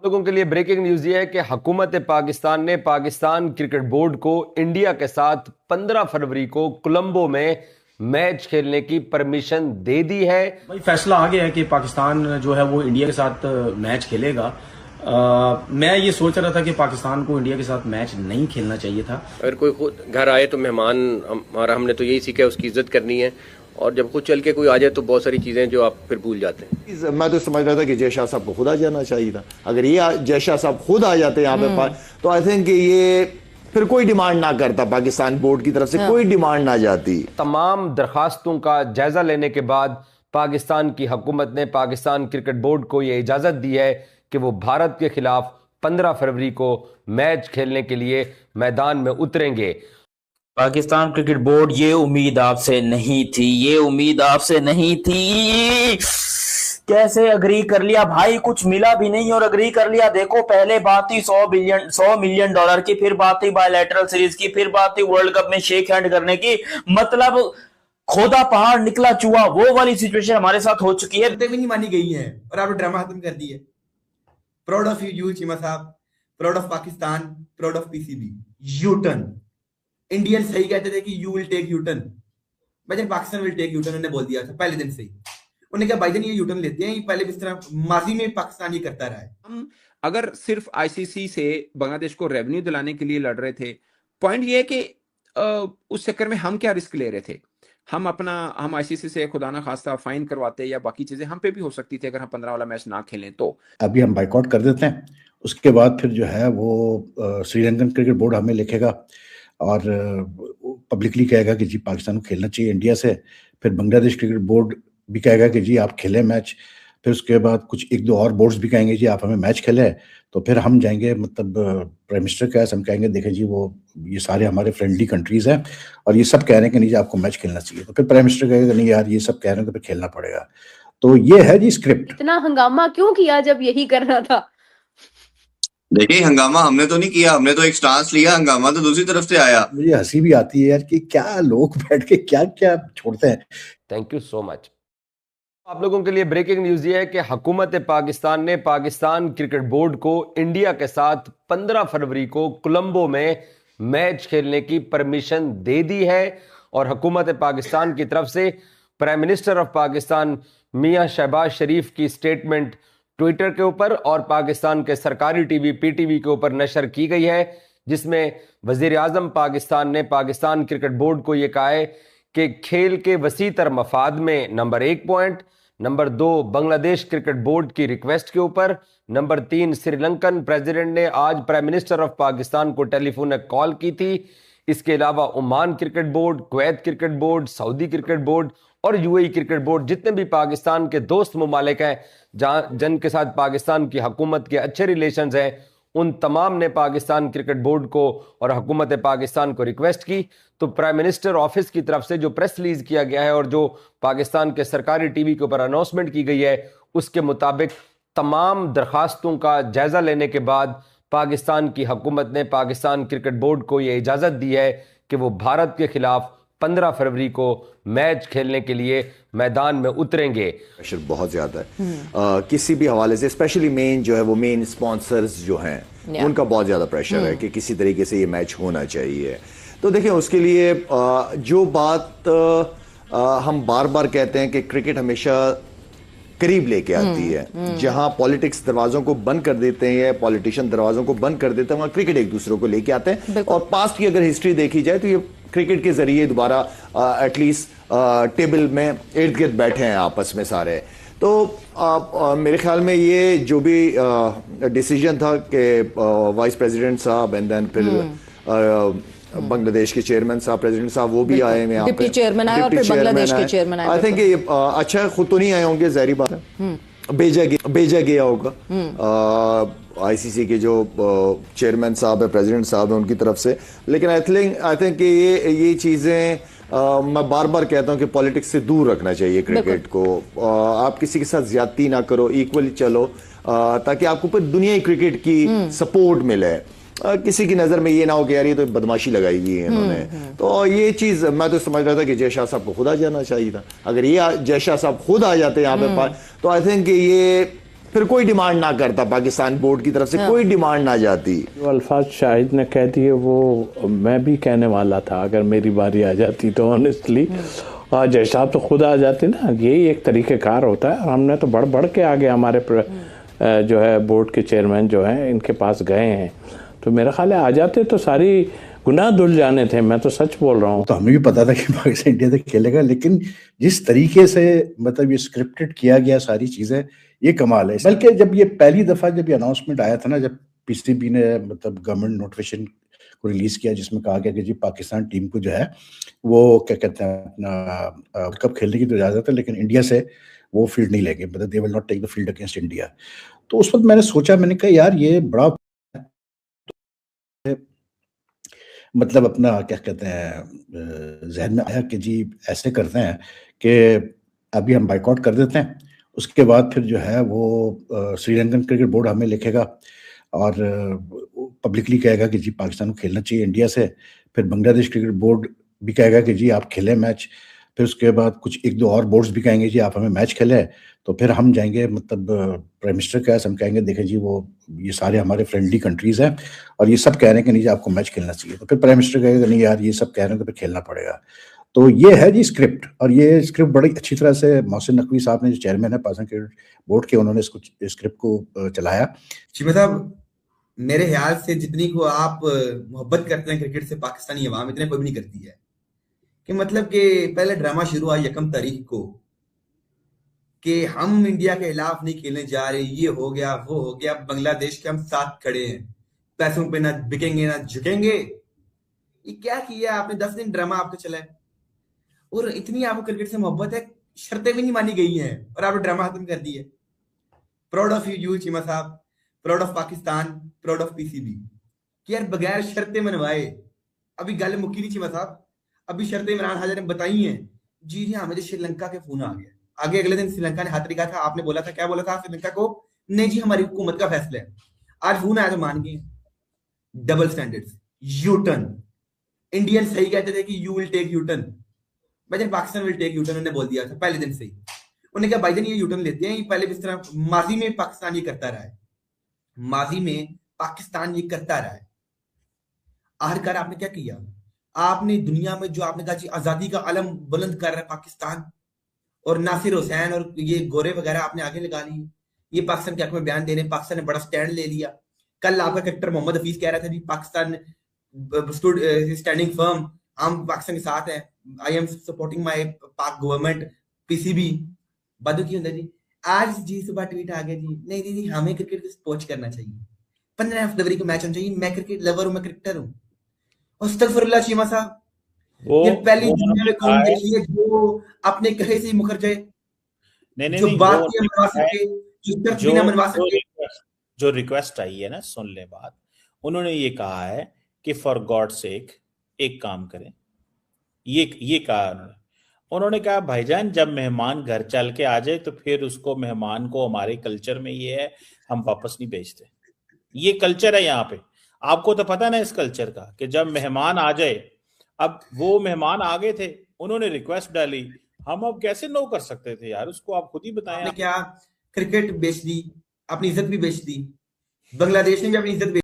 लोगों के लिए ब्रेकिंग न्यूज ये है कि हुकूमत पाकिस्तान ने पाकिस्तान क्रिकेट बोर्ड को इंडिया के साथ 15 फरवरी को कोलंबो में मैच खेलने की परमिशन दे दी है। भाई फैसला आ गया है कि पाकिस्तान जो है वो इंडिया के साथ मैच खेलेगा। मैं ये सोच रहा था कि पाकिस्तान को इंडिया के साथ मैच नहीं खेलना चाहिए था। अगर कोई खुद घर आए तो मेहमान हमारा, हमने तो यही सीखा है उसकी इज्जत करनी है, और जब खुद चल के कोई आ जाए तो बहुत सारी चीजें जो आप फिर भूल जाते हैं। मैं तो समझ रहा था कि जय शाह साहब को खुद आ जाना चाहिए था। अगर ये जय शाह साहब खुद आ जाते यहाँ पे तो आई थिंक ये फिर कोई डिमांड ना करता, पाकिस्तान बोर्ड की तरफ से कोई डिमांड ना जाती। तमाम दरखास्तों का जायजा लेने के बाद पाकिस्तान की हुकूमत ने पाकिस्तान क्रिकेट बोर्ड को यह इजाजत दी है कि वो भारत के खिलाफ 15 फरवरी को मैच खेलने के लिए मैदान में उतरेंगे। पाकिस्तान क्रिकेट बोर्ड, ये उम्मीद आपसे नहीं थी, ये उम्मीद आपसे नहीं थी। कैसे अग्री कर लिया भाई, कुछ मिला भी नहीं और अग्री कर लिया। देखो पहले बात थी 100 मिलियन डॉलर की, फिर बात थी बायलैटरल सीरीज की, फिर बात थी वर्ल्ड कप में शेक हैंड करने की। मतलब खोदा पहाड़ निकला चूहा, वो वाली सिचुएशन हमारे साथ हो चुकी है। भी नहीं मानी गई है और आपने ड्रामा खत्म कर दी है। Proud of you Cheema sahab, proud of Pakistan, proud of PCB. U turn, Indian सही कहते थे कि you will take U turn, भाईजान Pakistan will take U turn. उन्होंने बोल दिया था पहले दिन से ही। उन्होंने कहा भाईजान ये यू टर्न लेते हैं, ये पहले इस तरह माजी में पाकिस्तान ये करता रहा है। हम अगर सिर्फ आईसीसी से बांग्लादेश को रेवेन्यू दिलाने के लिए लड़ रहे थे, पॉइंट ये है कि उस चक्कर में हम क्या रिस्क ले रहे थे। हम आईसीसी से खुदा ना खास्ता फाइन करवाते या बाकी चीजें हम पे भी हो सकती थी अगर हम 15 वाला मैच ना खेलें तो। अभी हम बाइकआउट कर देते हैं, उसके बाद फिर जो है वो श्रीलंकन क्रिकेट बोर्ड हमें लिखेगा और पब्लिकली कहेगा कि जी पाकिस्तान को खेलना चाहिए इंडिया से। फिर बांग्लादेश क्रिकेट बोर्ड भी कहेगा कि जी आप खेलें मैच। फिर उसके बाद कुछ एक दो और बोर्ड्स भी कहेंगे जी आप हमें मैच खेलें। तो फिर हम जाएंगे, मतलब प्राइम मिनिस्टर के हम कहेंगे देखें जी वो ये सारे हमारे फ्रेंडली कंट्रीज हैं और ये सब कह रहे हैं कि नहीं जी आपको मैच खेलना चाहिए। तो फिर प्राइम मिनिस्टर कहेगा नहीं यार ये सब कह रहे हैं तो फिर खेलना पड़ेगा। तो ये है जी स्क्रिप्ट। इतना हंगामा क्यों किया जब यही करना था? देखिए हंगामा हमने तो नहीं किया, हमने तो एक स्टांस लिया, हंगामा तो दूसरी तरफ से आया। मुझे हंसी भी आती है यार कि क्या लोग बैठ के क्या क्या छोड़ते हैं। Thank you so much. आप लोगों के लिए ब्रेकिंग न्यूज ये है कि हुकूमत पाकिस्तान ने पाकिस्तान क्रिकेट बोर्ड को इंडिया के साथ 15 फरवरी को कोलंबो में मैच खेलने की परमिशन दे दी है। और हुकूमत पाकिस्तान की तरफ से प्राइम मिनिस्टर ऑफ पाकिस्तान मियां शहबाज शरीफ की स्टेटमेंट ट्विटर के ऊपर और पाकिस्तान के सरकारी टीवी पीटीवी के ऊपर नशर की गई है, जिसमें वजीर आजम पाकिस्तान ने पाकिस्तान क्रिकेट बोर्ड को यह कहा है कि खेल के वसीतर मफाद में number 1 point, number 2 Bangladesh cricket board की रिक्वेस्ट के ऊपर, नंबर 3 श्रीलंकन प्रेसिडेंट ने आज प्राइम मिनिस्टर ऑफ पाकिस्तान को टेलीफोन कॉल की थी। इसके अलावा Oman cricket board, Kuwait cricket board, Saudi cricket board और यूएई क्रिकेट बोर्ड, जितने भी पाकिस्तान के दोस्त ममालिक हैं जिनके साथ पाकिस्तान की हुकूमत के अच्छे रिलेशंस हैं, उन तमाम ने पाकिस्तान क्रिकेट बोर्ड को और हुकूमत पाकिस्तान को रिक्वेस्ट की। तो प्राइम मिनिस्टर ऑफिस की तरफ से जो प्रेस रिलीज किया गया है और जो पाकिस्तान के सरकारी टीवी के ऊपर अनाउंसमेंट की गई है, उसके मुताबिक तमाम दरखास्तों का जायजा लेने के बाद पाकिस्तान की हुकूमत ने पाकिस्तान क्रिकेट बोर्ड को यह इजाजत दी है कि वो भारत के खिलाफ 15 फरवरी को मैच खेलने के लिए मैदान में उतरेंगे। प्रेशर बहुत ज्यादा है किसी भी हवाले से, स्पेशली मेन जो है वो मेन स्पॉन्सर्स जो हैं उनका बहुत ज्यादा प्रेशर है कि किसी तरीके से ये मैच होना चाहिए। तो देखिए उसके लिए जो बात हम बार बार कहते हैं कि क्रिकेट हमेशा करीब लेके आती है। जहां पॉलिटिक्स दरवाजों को बंद कर देते हैं या पॉलिटिशियन दरवाजों को बंद कर देते हैं, वहां क्रिकेट एक दूसरे को लेके आते हैं। और पास्ट की अगर हिस्ट्री देखी जाए तो ये क्रिकेट के जरिए दोबारा एटलीस्ट टेबल में इर्द गिर्द बैठे हैं आपस में सारे। तो मेरे ख्याल में ये जो भी डिसीजन था कि वाइस प्रेसिडेंट साहब एंड देन फिर बांग्लादेश के चेयरमैन साहब, प्रेसिडेंट साहब वो भी आए हैं यहाँ पे, डिप्टी चेयरमैन आए और फिर बांग्लादेश के चेयरमैन आए। आई थिंक ये अच्छा खुद तो नहीं आए होंगे, जाहिर बात है भेजा गया होगा आईसीसी के जो चेयरमैन साहब है, प्रेसिडेंट साहब है, उनकी तरफ से। लेकिन आई थिंक ये चीजें मैं बार बार कहता हूं कि पॉलिटिक्स से दूर रखना चाहिए क्रिकेट को। आप किसी के साथ ज्यादती ना करो, इक्वली चलो, ताकि आपको फिर दुनियाई क्रिकेट की सपोर्ट मिले। किसी की नजर में ये ना हो कि यार ये तो बदमाशी लगाई हुई है इन्होंने। तो ये चीज मैं तो समझ रहा था कि जय शाह साहब को खुद आ जाना चाहिए था। अगर ये जय शाह साहब खुद आ जाते यहाँ पे तो आई थिंक ये फिर कोई डिमांड ना करता, पाकिस्तान बोर्ड की तरफ से कोई डिमांड ना जाती। जो अल्फाज शाहिद ने कह दिए वो मैं भी कहने वाला था, अगर मेरी बारी आ जाती तो ऑनेस्टली। और जय साहब तो खुद आ जाते ना, यही एक तरीक़ेकार होता है। और हमने तो बढ़ बढ़ के आगे हमारे जो है बोर्ड के चेयरमैन जो हैं इनके पास गए हैं, तो मेरा ख्याल है आ जाते तो सारी गुनाह धुल जाने थे। मैं तो सच बोल रहा हूँ। तो हमें भी पता था कि पाकिस्तान इंडिया तक खेलेगा, लेकिन जिस तरीके से मतलब ये स्क्रिप्टेड किया गया सारी चीजें, ये कमाल है। बल्कि जब ये पहली दफा जब ये अनाउंसमेंट आया था ना, जब पीसीबी ने मतलब गवर्नमेंट नोटिफिकेशन को रिलीज किया जिसमें कहा गया कि जी पाकिस्तान टीम को जो है वो क्या कहते हैं अपना वर्ल्ड कप खेलने की तो इजाजत है, लेकिन इंडिया से वो फील्ड नहीं लेंगे, मतलब they will not take the field against India. तो उस वक्त मैंने सोचा, मैंने कहा यार ये बड़ा मतलब अपना क्या कहते हैं जहन में आया कि जी ऐसे करते हैं कि अभी हम बाइकआउट कर देते हैं, उसके बाद फिर जो है वो श्रीलंकन क्रिकेट बोर्ड हमें लिखेगा और पब्लिकली कहेगा कि जी पाकिस्तान को खेलना चाहिए इंडिया से। फिर बांग्लादेश क्रिकेट बोर्ड भी कहेगा कि जी आप खेलें मैच। फिर उसके बाद कुछ एक दो और बोर्ड्स भी कहेंगे जी आप हमें मैच खेलें। तो फिर हम जाएंगे मतलब प्राइम मिनिस्टर के हम कहेंगे देखें जी वो ये सारे हमारे फ्रेंडली कंट्रीज हैं और ये सब कह रहे हैं कि नहीं जी आपको मैच खेलना चाहिए। तो फिर प्राइम मिनिस्टर कहेगा नहीं यार ये सब कह रहे हैं तो फिर खेलना पड़ेगा। तो ये है जी स्क्रिप्ट, और ये स्क्रिप्ट बड़ी अच्छी तरह से मोहसिन नकवी साहब ने जो चेयरमैन है पाकिस्तान क्रिकेट बोर्ड के, उन्होंने इसको स्क्रिप्ट को चलाया। चीमा साहब, मेरे ख्याल से जितनी को आप मोहब्बत करते हैं क्रिकेट से पाकिस्तानी अवाम, इतने कोई भी नहीं करती है। कि मतलब कि पहले ड्रामा शुरू हुआ 1 तारीख को कि हम इंडिया के खिलाफ नहीं खेलने जा रहे, ये हो गया वो हो गया, बांग्लादेश के हम साथ खड़े हैं, पैसों पे ना बिकेंगे ना झुकेंगे। ये क्या किया आपने? 10 दिन ड्रामा आपका चला है और इतनी आपको क्रिकेट से मोहब्बत है, शर्तें भी नहीं मानी गई हैं और आपने ड्रामा खत्म कर दी है। Proud of you Cheema sahab, proud of Pakistan, proud of PCB कि यार बगैर शर्तें मनवाए। अभी गल मुक्की नहीं चीमा साहब, अभी शर्तें इमरान हाजिर ने बताई हैं। जी जी हाँ, मुझे श्रीलंका के फोन आ गया। आगे अगले दिन श्रीलंका ने हाथ रखा था, आपने बोला था, क्या बोला था श्रीलंका को? नहीं जी हमारी हुकूमत का फैसला है। आज फोन आया तो मान गए। Double standards, U turn. Indian सही कहते थे कि you will take U turn, भाईजान Pakistan will take U turn. उन्होंने बोल दिया था पहले दिन से ही। उन्होंने कहा भाईजान ये यू टर्न लेते हैं, ये पहले भी इस तरह माजी में पाकिस्तान ये करता रहा है, माजी में पाकिस्तान ये करता रहा है। आखिरकार आपने क्या किया? आपने दुनिया में जो आपने कहा जी आजादी का अलम बुलंद कर रहा है पाकिस्तान, और नासिर हुसैन और ये गोरे वगैरह आपने आगे लगा लिए। ये पाकिस्तान के हक में बयान दे रहे हैं, पाकिस्तान ने बड़ा स्टैंड ले लिया। कल आपका क्रिकेटर मोहम्मद हफीज कह रहा था जी पाकिस्तान स्टूड स्टैंडिंग फर्म, हम पाकिस्तान के साथ हैं, आई एम सपोर्टिंग माय पाक गवर्नमेंट पीसीबी। बदू की होता जी आज जी सुबह ट्वीट आ गया जी नहीं नहीं नहीं हमें क्रिकेट को स्पोर्च करना चाहिए, 15 फरवरी को मैच होना चाहिए। मैं क्रिकेट लवर हूं, मैं क्रिकेटर हूं। अस्तगफुरुल्लाह चीमा साहब, ये पहली दुनिया में कौन देखी है जो अपने कहे से मुकर जाए, जो बात की मनवा सके, जो शर्त भी ना मनवा सके। जो रिक्वेस्ट आई है ना, सुन ले बात। उन्होंने ये कहा है कि फॉर गॉड सेक एक काम करें, ये कहा उन्होंने कहा भाईजान जब मेहमान घर चल के आ जाए तो फिर उसको मेहमान को हमारे कल्चर में ये है हम वापस नहीं भेजते। ये कल्चर है यहाँ पे, आपको तो पता ना इस कल्चर का कि जब मेहमान आ जाए, अब वो मेहमान आ गए थे, उन्होंने रिक्वेस्ट डाली, हम अब कैसे नो कर सकते थे यार, उसको आप खुद ही बताएं। क्या क्रिकेट बेच दी, अपनी इज्जत भी बेच दी, बांग्लादेश ने भी अपनी इज्जत